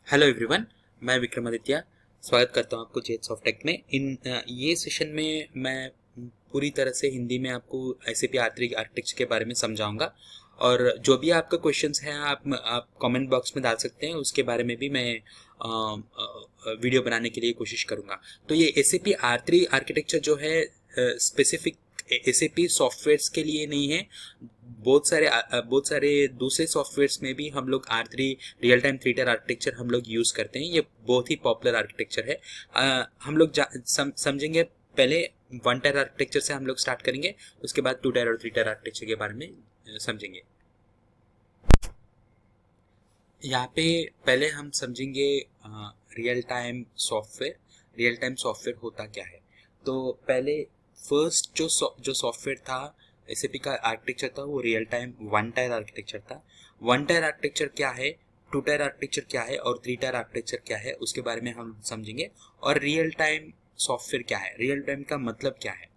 Hello everyone, मैं विक्रमादित्य स्वागत करता हूं आपको जेट सॉफ्ट टेक में। ये सेशन में मैं पूरी तरह से हिंदी में आपको एसएपी आर्किटेक्चर के बारे में समझाऊंगा और जो भी आपका क्वेश्चंस हैं आप कमेंट बॉक्स में डाल सकते हैं। उसके बारे में भी मैं वीडियो बनाने के लिए कोशिश करूंगा। तो ये एसएपी R3 आर्किटेक्चर जो है स्पेसिफिक एसएपी सॉफ्टवेयर्स के लिए नहीं है। बहुत सारे दूसरे सॉफ्टवेयर्स में भी हम लोग R3 real time 3 tier architecture हम लोग यूज़ करते हैं। ये बहुत ही पॉपुलर आर्किटेक्चर है। हम लोग समझेंगे। पहले 1 टायर आर्किटेक्चर से हम लोग स्टार्ट करेंगे, उसके बाद 2 टायर और 3 टायर आर्किटेक्चर के बारे में समझेंगे। यहाँ पे पहले हम समझेंगे real time software. Real time software होता क्या है। तो पहले फर्स्ट जो सॉफ्टवेयर था एसएपी का आर्किटेक्चर था, वो रियल टाइम 1 टायर आर्किटेक्चर था। 1 टायर आर्किटेक्चर क्या है, 2 टायर आर्किटेक्चर क्या है और 3 टायर आर्किटेक्चर क्या है, उसके बारे में हम समझेंगे। और रियल टाइम सॉफ्टवेयर क्या है, रियल टाइम का मतलब क्या है।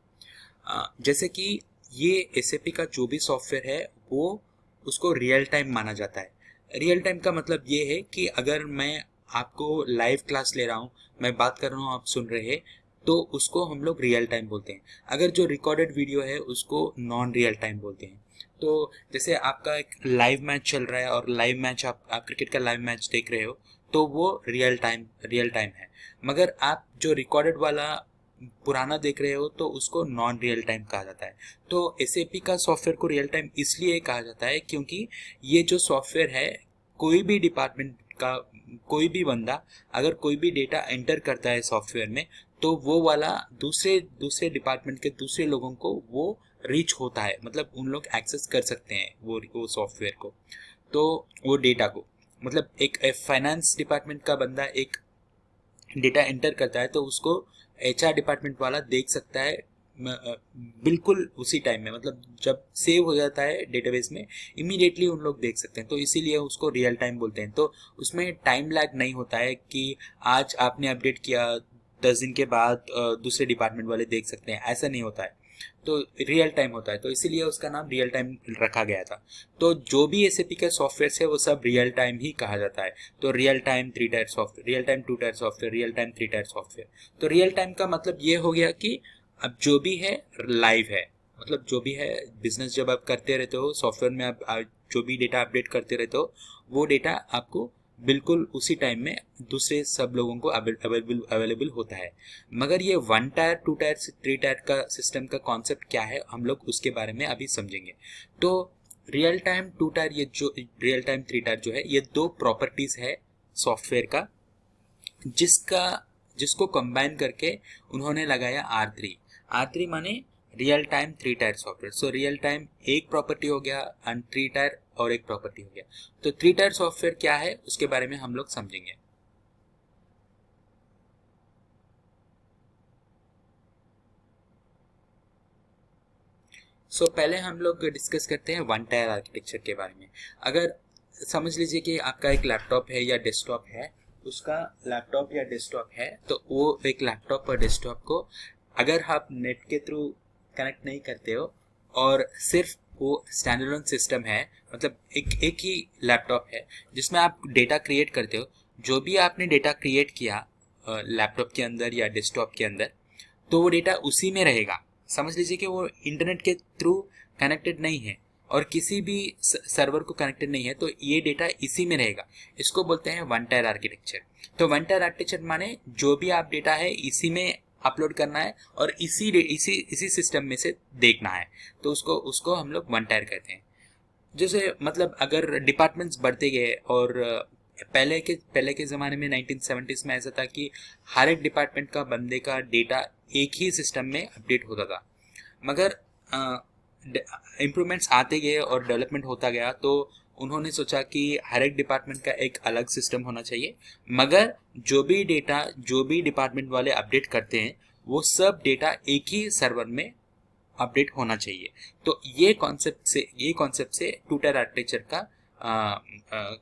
जैसे कि ये एसएपी का जो भी सॉफ्टवेयर है वो उसको रियल टाइम माना जाता है। रियल टाइम का मतलब ये है कि अगर मैं आपको लाइव क्लास ले रहा हूँ, मैं बात कर रहा हूँ, आप सुन रहे हैं, तो उसको हम लोग रियल टाइम बोलते हैं। अगर जो रिकॉर्डेड वीडियो है उसको नॉन रियल टाइम बोलते हैं। तो जैसे आपका एक लाइव मैच चल रहा है और लाइव मैच आप क्रिकेट का लाइव मैच देख रहे हो, तो वो रियल टाइम है। मगर आप जो रिकॉर्डेड वाला पुराना देख रहे हो तो उसको नॉन रियल टाइम कहा जाता है। तो एसएपी का सॉफ्टवेयर को रियल टाइम इसलिए कहा जाता है क्योंकि ये जो सॉफ्टवेयर है, कोई भी डिपार्टमेंट का कोई भी बंदा अगर कोई भी डेटा एंटर करता है सॉफ्टवेयर में, तो वो वाला दूसरे दूसरे डिपार्टमेंट के दूसरे लोगों को वो रीच होता है। मतलब उन लोग एक्सेस कर सकते हैं वो सॉफ्टवेयर को, तो वो डेटा को। मतलब एक फाइनेंस डिपार्टमेंट का बंदा एक डेटा एंटर करता है तो उसको एचआर डिपार्टमेंट वाला देख सकता है बिल्कुल उसी टाइम में। मतलब जब सेव हो जाता है डेटाबेस में, इमीडिएटली उन लोग देख सकते हैं। तो इसीलिए उसको रियल टाइम बोलते हैं। तो उसमें टाइम लैग नहीं होता है कि आज आपने अपडेट किया 10 दिन के बाद दूसरे डिपार्टमेंट वाले देख सकते हैं, ऐसा नहीं होता है। तो रियल टाइम होता है, तो इसीलिए उसका नाम रियल टाइम रखा गया था। तो जो भी एसएपी के सॉफ्टवेयर है वो सब रियल टाइम ही कहा जाता है। तो real time 3 tyre software, real time 2 tyre software, real time 3 tyre software. तो रियल टाइम का मतलब ये हो गया कि अब जो भी है लाइव है। मतलब जो भी है बिजनेस जब आप करते रहते हो सॉफ्टवेयर में, आप जो भी डेटा अपडेट करते रहते हो, वो डेटा आपको बिल्कुल उसी टाइम में दूसरे सब लोगों को अवेलेबल होता है। मगर ये 1 टायर 2 टायर 3 टायर का सिस्टम का कॉन्सेप्ट क्या है, हम लोग उसके बारे में अभी समझेंगे। तो रियल टाइम 2 टायर, ये जो रियल टाइम 3 टायर जो है, ये दो प्रॉपर्टीज है सॉफ्टवेयर का, जिसका जिसको कंबाइन करके उन्होंने लगाया R3। R3 माने real time 3 tyre software. So real time एक प्रॉपर्टी हो गया एंड 3 टायर और एक प्रॉपर्टी हो गया। तो 3 टायर सॉफ्टवेयर क्या है उसके बारे में हम लोग समझेंगे। पहले हम लोग डिस्कस करते हैं 1 टायर आर्किटेक्चर के बारे में। अगर समझ लीजिए कि आपका एक लैपटॉप है या डेस्कटॉप है, उसका लैपटॉप या डेस्कटॉप है, तो वो एक लैपटॉप और डेस्कटॉप को अगर आप नेट के थ्रू कनेक्ट नहीं करते हो और सिर्फ वो स्टैंड अलोन सिस्टम है, मतलब एक ही लैपटॉप है जिसमें आप डेटा क्रिएट करते हो। जो भी आपने डेटा क्रिएट किया लैपटॉप के अंदर या डेस्कटॉप के अंदर, तो वो डेटा उसी में रहेगा। समझ लीजिए कि वो इंटरनेट के थ्रू कनेक्टेड नहीं है और किसी भी सर्वर को कनेक्टेड नहीं है, तो ये डेटा इसी में रहेगा। इसको बोलते हैं 1 टायर आर्किटेक्चर। तो 1 टायर आर्किटेक्चर माने जो भी आप डेटा है इसी में अपलोड करना है और इसी सिस्टम में से देखना है। तो उसको उसको हम लोग 1 टायर कहते हैं। जैसे मतलब अगर डिपार्टमेंट्स बढ़ते गए और पहले के ज़माने में 1970s में ऐसा था कि हर एक डिपार्टमेंट का बंदे का डेटा एक ही सिस्टम में अपडेट होता था। मगर इम्प्रूवमेंट्स आते गए और डेवलपमेंट होता गया, तो उन्होंने सोचा कि हर एक डिपार्टमेंट का एक अलग सिस्टम होना चाहिए। मगर जो भी डेटा जो भी डिपार्टमेंट वाले अपडेट करते हैं, वो सब डेटा एक ही सर्वर में अपडेट होना चाहिए। तो ये कॉन्सेप्ट से 2 टायर आर्किटेक्चर का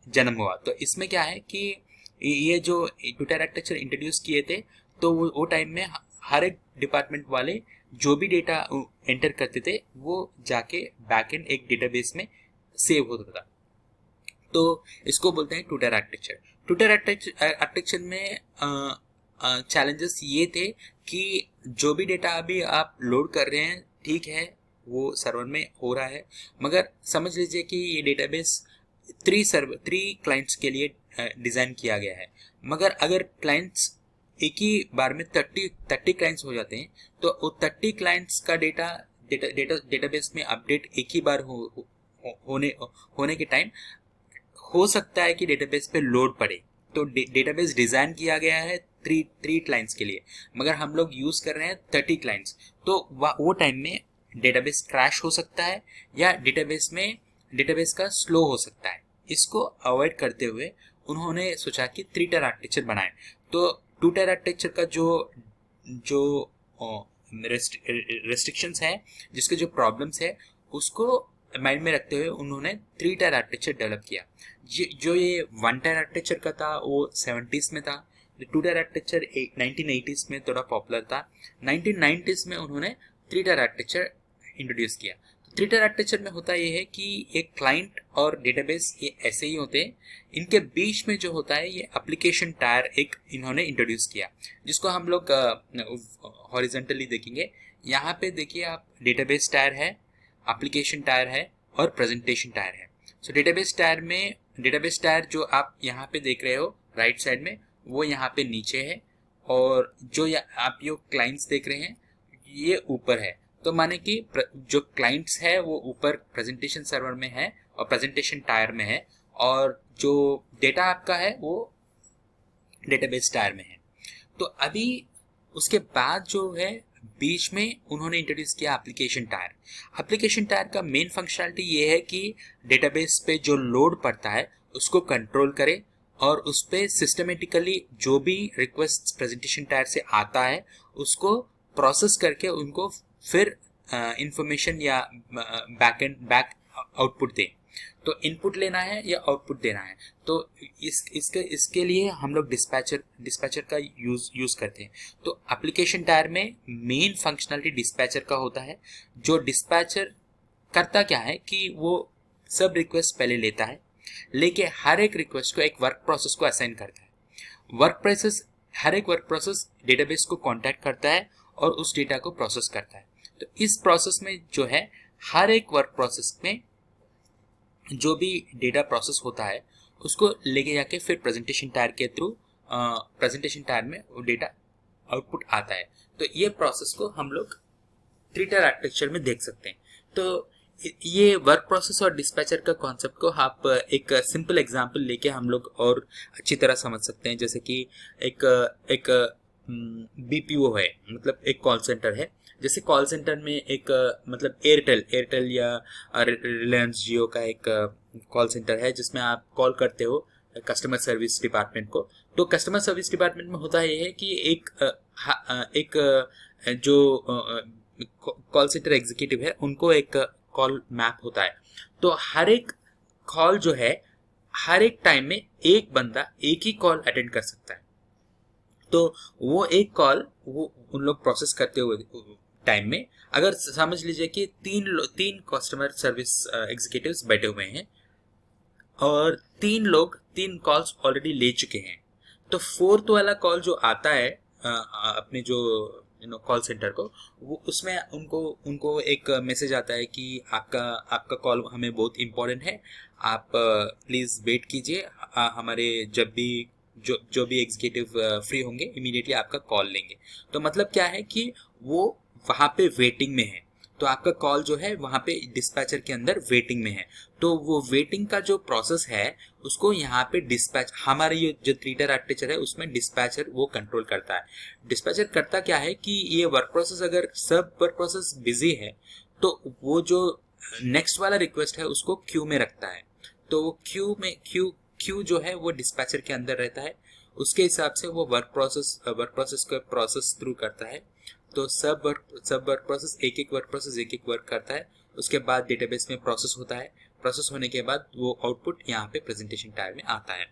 जन्म हुआ। तो इसमें क्या है कि ये जो 2 टायर आर्किटेक्चर इंट्रोड्यूस किए थे, तो वो टाइम में हर एक डिपार्टमेंट वाले जो भी डेटा एंटर करते थे वो जाके बैकएंड एक डेटाबेस में सेव होता था। तो इसको बोलते हैं two tier architecture. Two tier architecture में चैलेंजेस ये थे कि जो भी डेटा अभी आप लोड कर रहे हैं ठीक है वो सर्वर में हो रहा है, मगर समझ लीजिए कि ये डेटाबेस 3 क्लाइंट्स के लिए डिज़ाइन किया गया है, मगर अगर क्लाइंट्स एक ही बार में 30 क्लाइंट्स हो जाते हैं तो वो 30 क्लाइंट्स का डेटाबेस में अपडेट एक ही बार होने के टाइम हो सकता है कि डेटाबेस पे लोड पड़े। तो डेटाबेस डिज़ाइन किया गया है 3 क्लाइंट्स के लिए, मगर हम लोग यूज़ कर रहे हैं 30 क्लाइंट्स, तो वो टाइम में डेटाबेस क्रैश हो सकता है या डेटाबेस का स्लो हो सकता है। इसको अवॉइड करते हुए उन्होंने सोचा कि 3 टायर आर्किटेक्चर बनाए। तो 2 टायर आर्किटेक्चर का जो रेस्ट्रिक्शंस है, जिसके जो प्रॉब्लम्स है, उसको माइंड में रखते हुए उन्होंने 3 टायर आर्किटेक्चर डेवलप किया। जो ये 1 टायर आर्किटेक्चर का था वो 70s में था, 2 टायर आर्किटेक्चर 1980s में थोड़ा पॉपुलर था। 1990s में उन्होंने 3 टायर आर्किटेक्चर इंट्रोड्यूस किया। तो 3 टायर आर्किटेक्चर में होता ये है कि एक क्लाइंट और डेटाबेस ये ऐसे ही होते हैं, इनके बीच में जो होता है ये एप्लीकेशन टायर एक इन्होंने इंट्रोड्यूस किया, जिसको हम लोग हॉरिजॉन्टली देखेंगे। यहाँ पे देखिए आप, डेटाबेस टायर है, एप्लीकेशन टायर है और प्रेजेंटेशन टायर है। सो डेटाबेस टायर जो आप यहाँ पे देख रहे हो राइट साइड में, वो यहाँ पे नीचे है, और जो आप यो क्लाइंट्स देख रहे हैं ये ऊपर है। तो माने कि जो क्लाइंट्स है वो ऊपर प्रेजेंटेशन सर्वर में है और प्रेजेंटेशन टायर में है, और जो डेटा आपका है वो डेटाबेस टायर में है। तो अभी उसके बाद जो है बीच में उन्होंने इंट्रोड्यूस किया एप्लीकेशन टायर। एप्लीकेशन टायर का मेन फंक्शनलिटी ये है कि डेटाबेस पे जो लोड पड़ता है उसको कंट्रोल करे, और उस पर सिस्टमेटिकली जो भी रिक्वेस्ट प्रेजेंटेशन टायर से आता है उसको प्रोसेस करके उनको फिर इंफॉर्मेशन या बैक आउटपुट दे। तो इनपुट लेना है या आउटपुट देना है, तो इसके लिए हम लोग डिस्पैचर का यूज करते हैं। तो एप्लीकेशन टायर में मेन फंक्शनलिटी डिस्पैचर का होता है। जो डिस्पैचर करता क्या है कि वो सब रिक्वेस्ट पहले लेता है, लेके हर एक रिक्वेस्ट को एक वर्क प्रोसेस को असाइन करता है। हर एक वर्क प्रोसेस डेटाबेस को कांटेक्ट करता है और उस डेटा को प्रोसेस करता है। तो इस प्रोसेस में जो है, हर एक वर्क प्रोसेस में जो भी डेटा प्रोसेस होता है उसको लेके जाके फिर प्रेजेंटेशन टायर के थ्रू प्रेजेंटेशन टायर में वो डेटा आउटपुट आता है। तो ये प्रोसेस को हम लोग 3 टायर आर्किटेक्चर में देख सकते हैं। तो ये वर्क प्रोसेस और डिस्पैचर का कॉन्सेप्ट को आप एक सिंपल एग्जांपल लेके हम लोग और अच्छी तरह समझ सकते हैं। जैसे कि एक बीपीओ है, मतलब एक कॉल सेंटर है। जैसे कॉल सेंटर में एक मतलब एयरटेल या रिलायंस जियो का एक कॉल सेंटर है, जिसमें आप कॉल करते हो कस्टमर सर्विस डिपार्टमेंट को। तो कस्टमर सर्विस डिपार्टमेंट में होता ये है कि एक जो कॉल सेंटर एग्जीक्यूटिव है उनको एक कॉल मैप होता है। तो हर एक कॉल जो है, हर एक टाइम में एक बंदा एक ही कॉल अटेंड कर सकता है। तो वो एक कॉल वो उन लोग प्रोसेस करते हुए टाइम में, अगर समझ लीजिए कि 3 कस्टमर सर्विस एग्जीक्यूटिव्स बैठे हुए हैं और 3 कॉल्स ऑलरेडी ले चुके हैं, तो 4th वाला कॉल जो आता है अपने जो कॉल सेंटर को, वो उसमें उनको एक मैसेज आता है कि आपका कॉल हमें बहुत इम्पोर्टेंट है, आप प्लीज़ वेट कीजिए, हमारे जब भी जो भी एग्जीक्यूटिव फ्री होंगे इमीडिएटली आपका कॉल लेंगे। तो मतलब क्या है कि वो वहाँ पे वेटिंग में है, तो आपका कॉल जो है वहाँ पे डिस्पैचर के अंदर वेटिंग में है। तो वो वेटिंग का जो प्रोसेस है उसको यहाँ पे डिस्पैच, हमारे ये जो 3 टायर आर्किटेक्चर है उसमें डिस्पैचर वो कंट्रोल करता है। डिस्पैचर करता क्या है कि ये वर्क प्रोसेस, अगर सब वर्क प्रोसेस बिजी है तो वो जो नेक्स्ट वाला रिक्वेस्ट है उसको क्यू में रखता है। तो वो क्यू जो है वो डिस्पैचर के अंदर रहता है, उसके हिसाब से वो वर्क प्रोसेस को प्रोसेस थ्रू करता है। तो सब वर्क प्रोसेस एक वर्क करता है। उसके बाद डेटाबेस में प्रोसेस होता है, प्रोसेस होने के बाद वो आउटपुट यहाँ पे प्रेजेंटेशन टायर में आता है।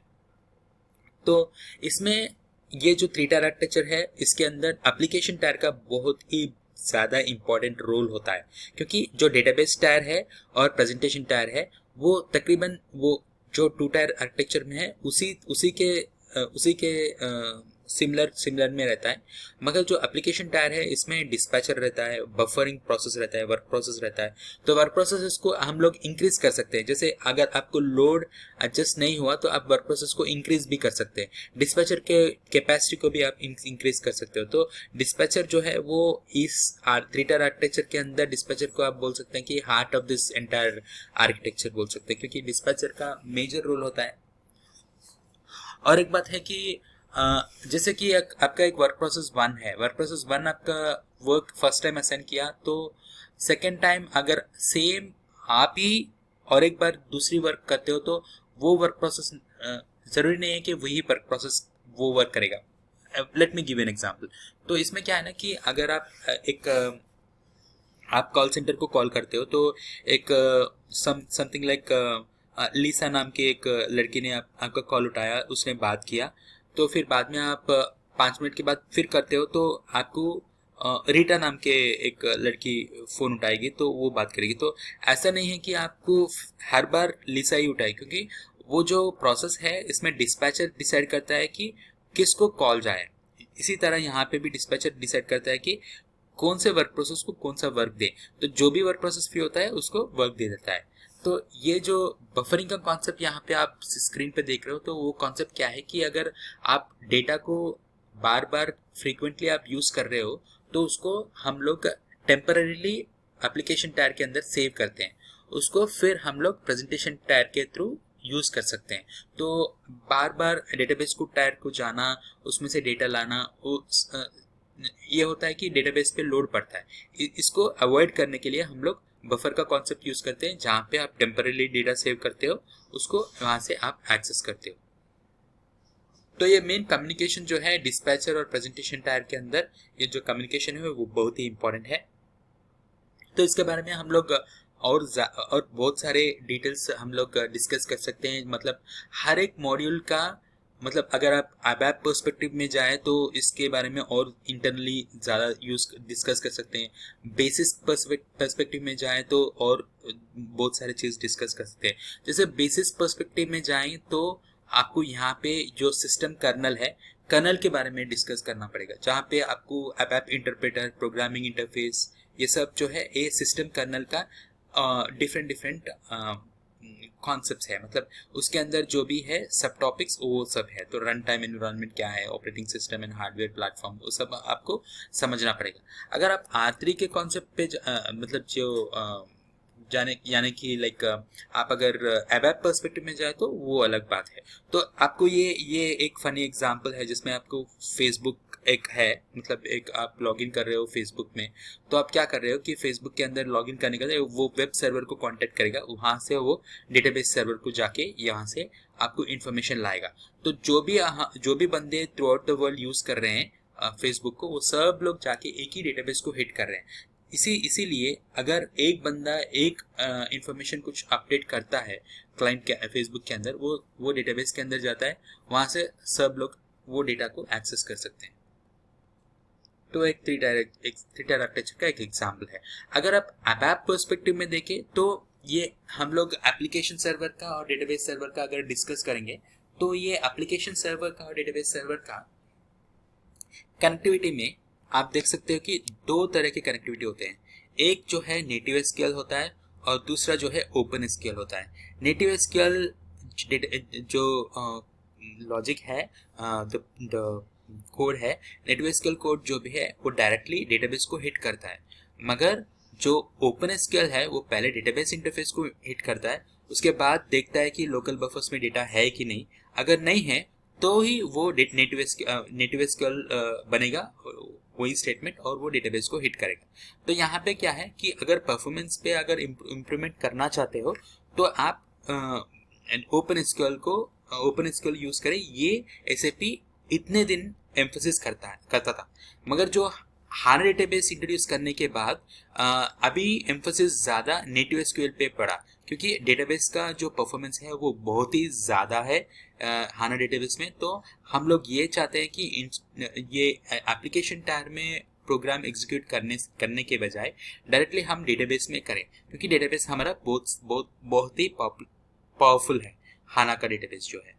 तो इसमें ये जो 3 टायर आर्किटेक्चर है, इसके अंदर एप्लीकेशन टायर का बहुत ही ज़्यादा इंपॉर्टेंट रोल होता है, क्योंकि जो डेटाबेस टायर है और प्रेजेंटेशन टायर है वो तकरीबन वो जो टू टायर आर्किटेक्चर में है उसी के सिमिलर में रहता है। मगर जो एप्लीकेशन टायर है इसमें डिस्पैचर रहता है, बफरिंग प्रोसेस रहता है, वर्क प्रोसेस रहता है। तो वर्क प्रोसेस को हम लोग इंक्रीज कर सकते हैं। जैसे अगर आपको लोड एडजस्ट नहीं हुआ तो आप वर्क प्रोसेस को इंक्रीज भी कर सकते हैं। डिस्पैचर के कैपेसिटी को भी आप इंक्रीज कर सकते हो। तो डिस्पैचर जो है वो इस 3 टायर आर्किटेक्चर के अंदर डिस्पैचर को आप बोल सकते हैं कि heart of this entire architecture बोल सकते हैं, क्योंकि डिस्पैचर का मेजर रोल होता है। और एक बात है कि जैसे कि आपका एक वर्क प्रोसेस 1 है, वर्क प्रोसेस 1 आपका वर्क फर्स्ट टाइम असाइन किया, तो सेकेंड टाइम अगर सेम आप ही और एक बार दूसरी वर्क करते हो तो वो वर्क प्रोसेस जरूरी नहीं है कि वही वर्क प्रोसेस वो वर्क करेगा। Let me give an example. तो इसमें क्या है ना कि अगर आप कॉल सेंटर को कॉल करते हो तो एक समथिंग लाइक लीसा नाम की एक लड़की ने आपका कॉल उठाया, उसने बात किया, तो फिर बाद में आप 5 मिनट के बाद फिर करते हो तो आपको रीटा नाम के एक लड़की फ़ोन उठाएगी, तो वो बात करेगी। तो ऐसा नहीं है कि आपको हर बार लीसा ही उठाए, क्योंकि वो जो प्रोसेस है इसमें डिस्पैचर डिसाइड करता है कि किसको कॉल जाए। इसी तरह यहाँ पे भी डिस्पैचर डिसाइड करता है कि कौन से वर्क प्रोसेस को कौन सा वर्क दे। तो जो भी वर्क प्रोसेस फ्री होता है उसको वर्क दे देता है। तो ये जो बफरिंग का कॉन्सेप्ट यहाँ पे आप स्क्रीन पे देख रहे हो, तो वो कॉन्सेप्ट क्या है कि अगर आप डेटा को बार बार फ्रीक्वेंटली आप यूज़ कर रहे हो तो उसको हम लोग टेम्पररीली एप्लीकेशन टायर के अंदर सेव करते हैं, उसको फिर हम लोग प्रेजेंटेशन टायर के थ्रू यूज़ कर सकते हैं। तो बार बार डेटाबेस को टायर को जाना, उसमें से डेटा लाना, ये होता है कि डेटाबेस पे लोड पड़ता है। इसको अवॉइड करने के लिए हम लोग बफर का कॉन्सेप्ट यूज करते हैं, जहाँ पे आप टेम्पररी डेटा सेव करते हो, उसको वहाँ से आप एक्सेस करते हो। तो ये मेन कम्युनिकेशन जो है डिस्पैचर और प्रेजेंटेशन टायर के अंदर, ये जो कम्युनिकेशन है वो बहुत ही इंपॉर्टेंट है। तो इसके बारे में हम लोग और बहुत सारे डिटेल्स हम लोग डिस्कस कर सकते हैं। मतलब हर एक मॉड्यूल का, मतलब अगर आप ABAP पर्सपेक्टिव में जाए तो इसके बारे में और इंटरनली ज़्यादा डिस्कस कर सकते हैं। बेसिस पर्सपेक्टिव में जाए तो और बहुत सारे चीज़ डिस्कस कर सकते हैं। जैसे बेसिस पर्सपेक्टिव में जाएं तो आपको यहाँ पे जो सिस्टम कर्नल है, कर्नल के बारे में डिस्कस करना पड़ेगा, जहाँ पे आपको ABAP इंटरप्रेटर, प्रोग्रामिंग इंटरफेस, ये सब जो है ये सिस्टम कर्नल का डिफरेंट कॉन्सेप्ट्स है। मतलब उसके अंदर जो भी है सब टॉपिक्स वो सब है। तो रन टाइम एनवायरनमेंट क्या है, operating system and hardware platform, वो सब आपको समझना पड़ेगा। अगर आप R3 के कॉन्सेप्ट पे मतलब जो जाने यानी कि लाइक आप अगर ABAP पर्सपेक्टिव में जाए तो वो अलग बात है। तो आपको ये एक फनी एग्जांपल है जिसमें आपको फेसबुक एक है, मतलब एक आप लॉगिन कर रहे हो फेसबुक में, तो आप क्या कर रहे हो कि फेसबुक के अंदर लॉगिन करने के लिए वो वेब सर्वर को कांटेक्ट करेगा, वहाँ से वो डेटाबेस सर्वर को जाके यहाँ से आपको इन्फॉर्मेशन लाएगा। तो जो भी बंदे through out the world use कर रहे हैं फेसबुक को, वो सब लोग जाके एक ही डेटाबेस को हिट कर रहे हैं। इसीलिए अगर एक बंदा एक इंफॉर्मेशन कुछ अपडेट करता है क्लाइंट के फेसबुक के अंदर, वो डेटाबेस के अंदर जाता है, वहाँ से सब लोग वो डेटा को एक्सेस कर सकते हैं। तो एक थ्री टायर आर्किटेक्चर का एक एग्जाम्पल है। अगर आप ABAP पर्सपेक्टिव में देखें तो ये हम लोग एप्लीकेशन सर्वर का और डेटाबेस सर्वर का अगर डिस्कस करेंगे, तो ये एप्लीकेशन सर्वर का और डेटाबेस सर्वर का कनेक्टिविटी में आप देख सकते हो कि 2 तरह के कनेक्टिविटी होते हैं। एक जो है नेटिव एसक्यूएल होता है और दूसरा जो है ओपन एसक्यूएल होता है। नेटिव एसक्यूएल जो लॉजिक है, द कोड है, नेटिव एसक्यूएल कोड जो भी है वो डायरेक्टली डेटाबेस को हिट करता है। मगर जो ओपन एसक्यूएल है वो पहले डेटाबेस इंटरफेस को हिट करता है, उसके बाद देखता है कि लोकल बफर्स में डेटा है कि नहीं। अगर नहीं है तो ही वो नेटिव एसक्यूएल बनेगा वही स्टेटमेंट और वो डेटाबेस को हिट करेगा। तो यहाँ पे क्या है कि अगर परफॉर्मेंस पे अगर इम्प्रूवमेंट करना चाहते हो तो आप ओपन एसक्यूएल यूज करें। ये SAP इतने दिन एम्फोसिस करता था, मगर जो HANA डेटाबेस इंट्रोड्यूस करने के बाद अभी एम्फोसिस ज़्यादा नेटिव एसक्यूएल पे पड़ा, क्योंकि डेटाबेस का जो परफॉर्मेंस है वो बहुत ही ज़्यादा है HANA डेटाबेस में। तो हम लोग ये चाहते हैं कि ये एप्लीकेशन टायर में प्रोग्राम एग्जीक्यूट करने के बजाय डायरेक्टली हम डेटाबेस में करें, क्योंकि डेटाबेस हमारा बहुत ही पावरफुल है। हाना का डेटाबेस जो है।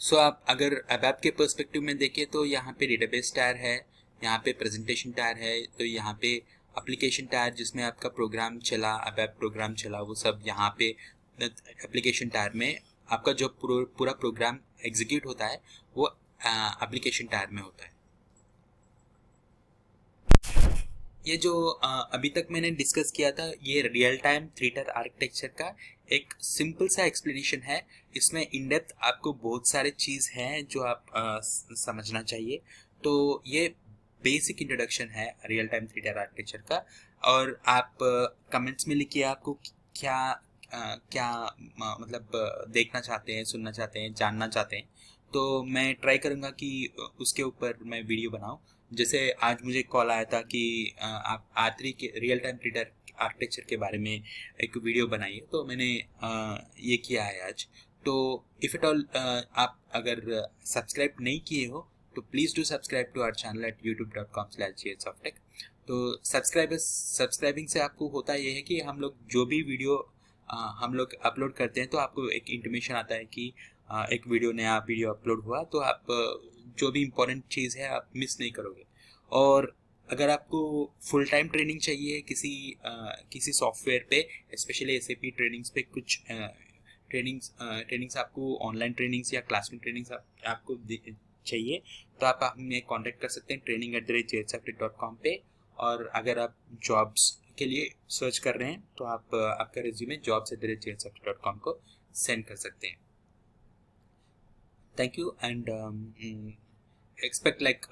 सो आप अगर अबैप के पर्सपेक्टिव में देखें तो यहाँ पे डेटाबेस टायर है, यहाँ पे प्रेजेंटेशन टायर है, तो यहाँ पे एप्लीकेशन टायर जिसमें आपका प्रोग्राम चला, अबैप प्रोग्राम चला, वो सब यहाँ पे एप्लीकेशन टायर में आपका जो पूरा प्रोग्राम एग्जीक्यूट होता है वो एप्लीकेशन टायर में होता है। ये जो अभी तक मैंने डिस्कस किया था ये real time three tier architecture का एक सिंपल सा एक्सप्लेनेशन है। इसमें इन डेप्थ आपको बहुत सारे चीज़ हैं जो आप समझना चाहिए। तो ये बेसिक इंट्रोडक्शन है real time three tier architecture का। और आप कमेंट्स में लिखिए आपको क्या क्या मतलब देखना चाहते हैं, सुनना चाहते हैं, जानना चाहते हैं। तो मैं ट्राई करूँगा कि उसके ऊपर मैं वीडियो बनाऊँ। जैसे आज मुझे कॉल आया था कि आप R3 के रियल टाइम प्रिंटर आर्किटेक्चर के बारे में एक वीडियो बनाइए, तो मैंने ये किया है आज। तो इफ़ एट ऑल आप अगर सब्सक्राइब नहीं किए हो तो please do subscribe to our channel at youtube.com/jsofttech। तो सब्सक्राइबिंग से आपको होता ये है कि हम लोग जो भी वीडियो हम लोग अपलोड करते हैं तो आपको एक इंटीमेशन आता है कि एक नया वीडियो अपलोड हुआ, तो आप जो भी इम्पोर्टेंट चीज़ है आप मिस नहीं करोगे। और अगर आपको फुल टाइम ट्रेनिंग चाहिए किसी सॉफ्टवेयर पे, स्पेशली SAP ट्रेनिंग्स पे, कुछ ट्रेनिंग्स आपको ऑनलाइन ट्रेनिंग्स या क्लासरूम ट्रेनिंग्स आपको चाहिए, तो आप हमें कांटेक्ट कर सकते हैं training@jsofttech.com पे। और अगर आप जॉब्स के लिए सर्च कर रहे हैं तो आप आपका रिज्यूमे jobs@jsofttech.com को सेंड कर सकते हैं। Thank you, and expect like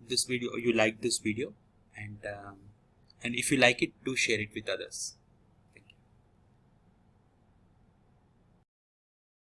this video, you like this video, and if you like it, do share it with others.